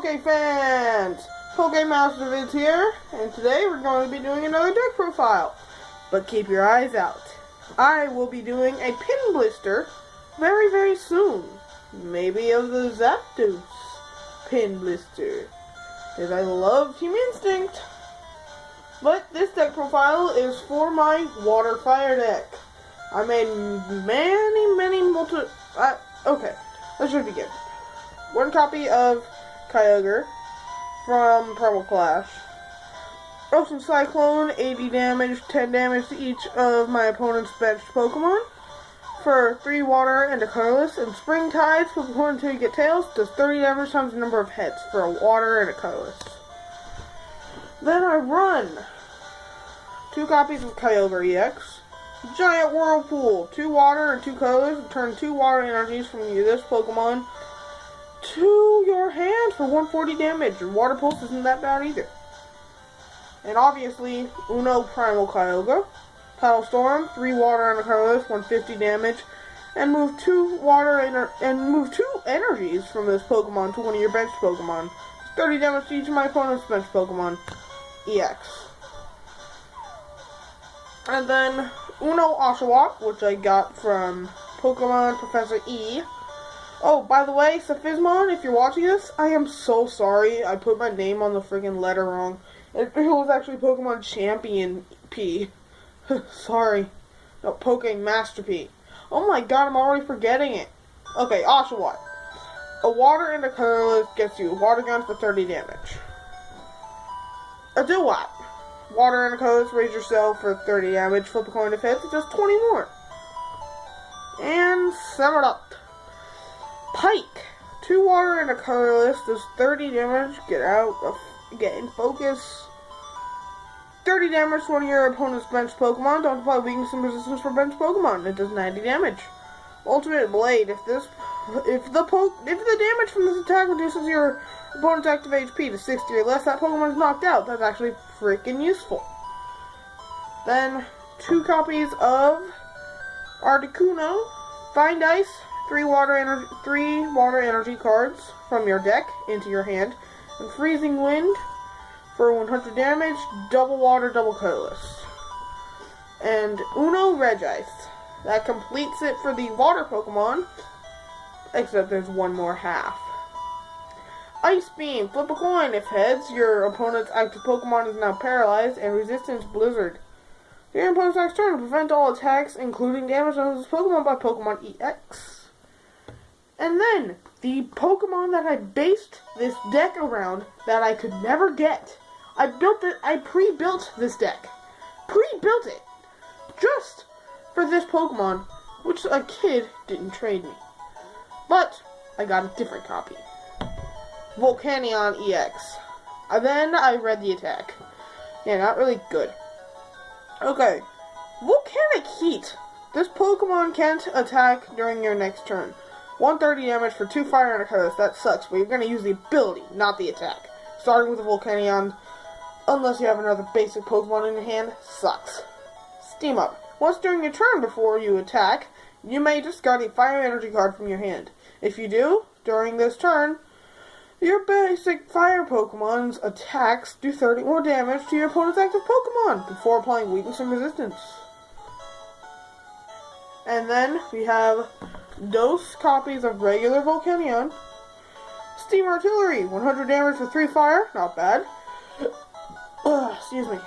Poke fans! Pokemaster Vids here, and today we're going to be doing another deck profile. But keep your eyes out. I will be doing a pin blister very, very soon. Maybe of the Zapdos pin blister. Because I love Team Instinct. But this deck profile is for my Water Fire deck. I made many okay, let's just begin. One copy of Kyogre from Primal Clash. Ocean Cyclone, 80 damage, 10 damage to each of my opponent's benched Pokemon. For 3 water and a colorless. And Spring Tides, flip a coin until you get tails, does 30 damage times the number of heads for a water and a colorless. Then I run 2 copies of Kyogre EX. Giant Whirlpool, 2 water and 2 colors, and turn 2 water energies from this Pokemon to your hand for 140 damage, and Water Pulse isn't that bad either. And obviously, Uno Primal Kyogre, Paddle Storm, 3 water and a colorless, 150 damage, and move 2 energies from this Pokemon to one of your benched Pokemon. 30 damage to each of my opponent's benched Pokemon EX. And then Uno Oshawott, which I got from Pokemon Professor E. Oh, by the way, Saphizmon, if you're watching this, I am so sorry. I put my name on the friggin' letter wrong. It was actually Pokemon Champion P. Sorry. No, Pokemaster P. Oh my god, I'm already forgetting it. Okay, Oshawott. A water and a colorless gets you a water gun for 30 damage. A Dewott. Water and a colorless, raise yourself for 30 damage, flip a coin if hits, it does 20 more. And sum it up. Pike. 2 water and a colorless, does 30 damage, get in focus. 30 damage to one of your opponent's benched Pokemon, don't apply weakness and resistance for benched Pokemon, it does 90 damage. Ultimate Blade, if the damage from this attack reduces your opponent's active HP to 60 or less, that Pokemon is knocked out. That's actually freaking useful. Then, 2 copies of Articuno, Find Ice, 3 water energy cards from your deck into your hand, and Freezing Wind for 100 damage, double water, double colorless. And Uno Regice. That completes it for the water Pokemon, except there's one more half. Ice Beam. Flip a coin. If heads, your opponent's active Pokemon is now paralyzed, and Resistance Blizzard. Your opponent's next turn to prevent all attacks, including damage on this Pokemon by Pokemon EX. And then, the Pokemon that I based this deck around that I could never get. I pre-built this deck. Pre-built it. Just for this Pokemon, which a kid didn't trade me. But, I got a different copy. Volcanion EX. Then I read the attack. Yeah, not really good. Okay. Volcanic Heat. This Pokemon can't attack during your next turn. 130 damage for 2 fire and a colorless. That sucks, but you're going to use the ability, not the attack. Starting with a Volcanion, unless you have another basic Pokemon in your hand, sucks. Steam Up. Once during your turn before you attack, you may discard a fire energy card from your hand. If you do, during this turn, your basic fire Pokemon's attacks do 30 more damage to your opponent's active Pokemon before applying weakness and resistance. And then we have those copies of regular Volcanion. Steam Artillery, 100 damage for 3 fire, not bad. Excuse me.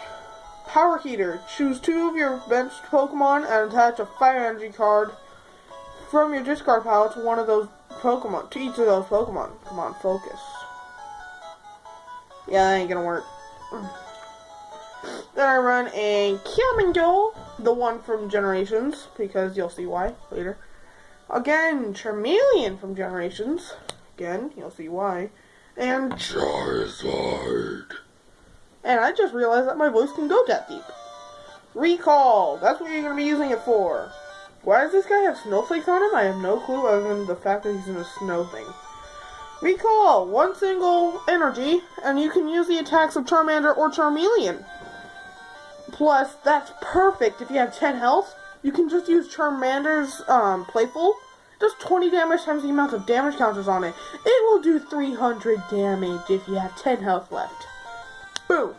Power Heater, choose 2 of your benched Pokemon and attach a fire energy card from your discard pile to one of those Pokemon, to each of those Pokemon. Come on, focus. Yeah, that ain't gonna work. Then I run a Kyamendo, the one from Generations, because you'll see why later. Again, Charmeleon from Generations. Again, you'll see why. And Charizard. And I just realized that my voice can go that deep. Recall. That's what you're going to be using it for. Why does this guy have snowflakes on him? I have no clue other than the fact that he's in a snow thing. Recall. 1 single energy, and you can use the attacks of Charmander or Charmeleon. Plus, that's perfect if you have 10 health. You can just use Charmander's Playful. does 20 damage times the amount of damage counters on it. It will do 300 damage if you have 10 health left. Boom.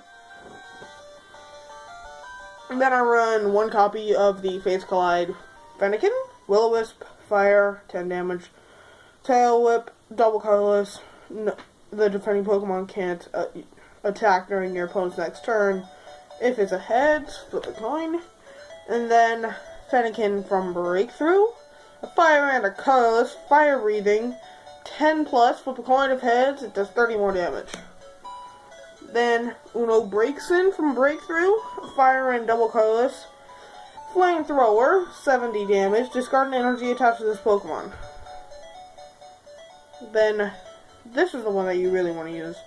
And then I run one copy of the Fates Collide Fennekin, Will-O-Wisp, Fire, 10 damage, Tail Whip, Double Colorless. No, the defending Pokemon can't attack during your opponent's next turn. If it's a heads, flip a coin. And then Fennekin from Breakthrough, a Fire and a Colorless, Fire Breathing, 10 plus, flip a coin. If heads, it does 30 more damage. Then Uno Breaksin from Breakthrough, Fire and Double Colorless, Flamethrower, 70 damage, discard an energy attached to this Pokemon. Then, this is the one that you really want to use.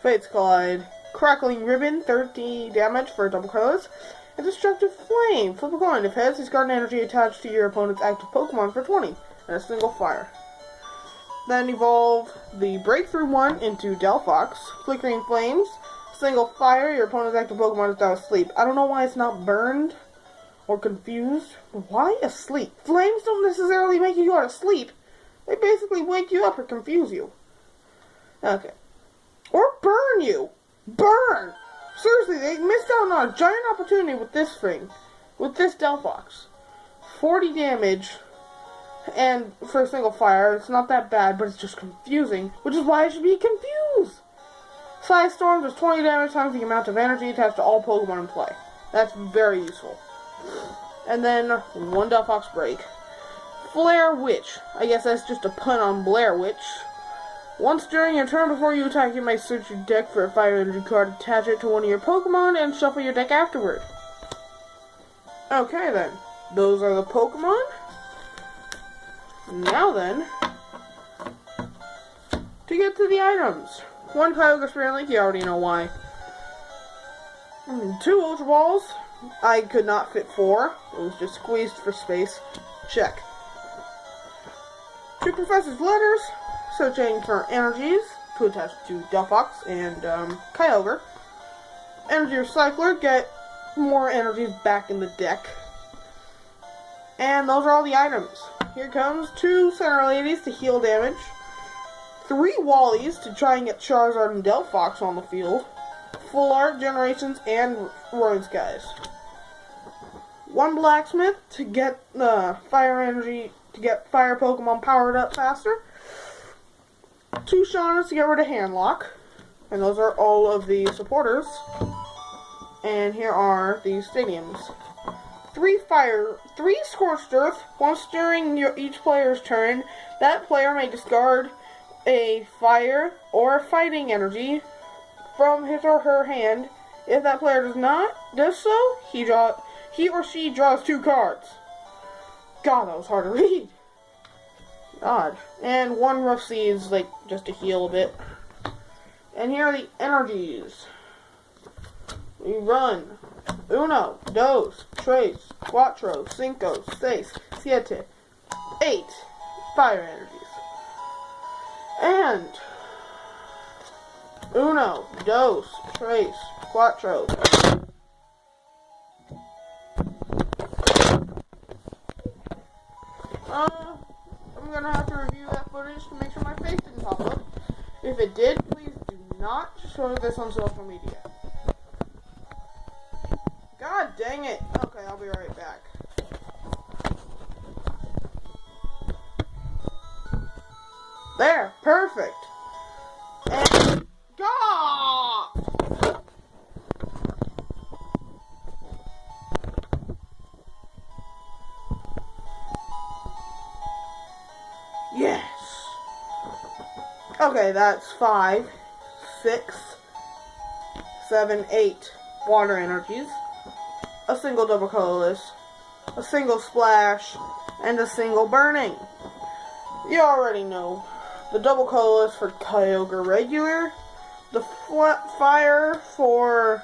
Fates Collide, Crackling Ribbon, 30 damage for Double Colorless, and Destructive Flame, flip a coin. If heads, discard an energy attached to your opponent's active Pokemon for 20, and a single fire. Then evolve the Breakthrough one into Delphox, Flickering Flames, single fire, your opponent's active Pokemon is now asleep. I don't know why it's not burned or confused. Why asleep? Flames don't necessarily make you go to sleep. They basically wake you up or confuse you. Okay. Or burn you. Burn! Seriously, they missed out on a giant opportunity with this thing. With this Delphox. 40 damage. And for a single fire, it's not that bad, but it's just confusing. Which is why I should be confused. Psy Storm does 20 damage times the amount of energy attached to all Pokemon in play. That's very useful. And then, one Delphox break. Flare Witch. I guess that's just a pun on Blair Witch. Once during your turn before you attack, you may search your deck for a fire energy card, attach it to one of your Pokemon, and shuffle your deck afterward. Okay then. Those are the Pokemon. Now then, to get to the items. One Kyogre Spirit Link, you already know why. 2 Ultra Balls. I could not fit 4. It was just squeezed for space. Check. 2 Professor's Letters. Searching for energies to attach to Delphox and Kyogre. Energy Recycler. Get more energies back in the deck. And those are all the items. Here comes 2 Center Ladies to heal damage. 3 Wallies to try and get Charizard and Delphox on the field. Full Art, Generations, and Roaring Skies. 1 Blacksmith to get fire energy, to get fire Pokemon powered up faster. 2 Shaunas to get rid of Handlock. And those are all of the supporters. And here are the stadiums. 3 Scorched Earth. Once during each player's turn, that player may discard a fire or a fighting energy from his or her hand. If that player does so, he or she draws 2 cards. God, that was hard to read. God. And 1 Rough Seeds, like, just to heal a bit. And here are the energies. We run 1, 2, 3, 4, 5, 6, 7, 8 fire energies. And 1, 2, 3, 4. I'm gonna have to review that footage to make sure my face didn't pop up. If it did, please do not show this on social media. God dang it. Okay, I'll be right back. There, perfect. And God! Yes. Okay, that's 5, 6, 7, 8 water energies, a single double colorless, a single splash, and a single burning. You already know. The double colorless for Kyogre regular, the fire for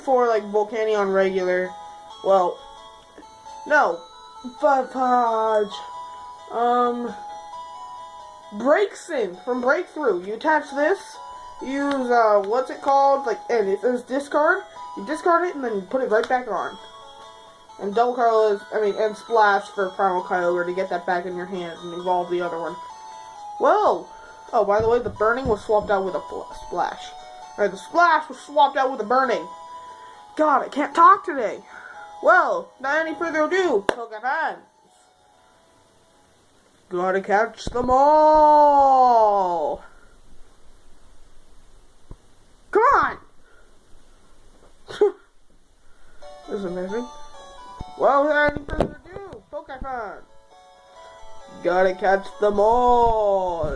like Volcanion regular. Well, no, Fudge. Breaksin from Breakthrough. You attach this, use what's it called? Like, and it says discard. You discard it and then you put it right back on. And double colorless, and splash for Primal Kyogre to get that back in your hands and evolve the other one. Whoa! Oh, by the way, the burning was swapped out with a splash. Alright, the splash was swapped out with a burning. God, I can't talk today. Well, without any further ado, Pokemon. Gotta catch them all. Come on! This is amazing. Well, without any further ado, Pokemon. Gotta catch them all.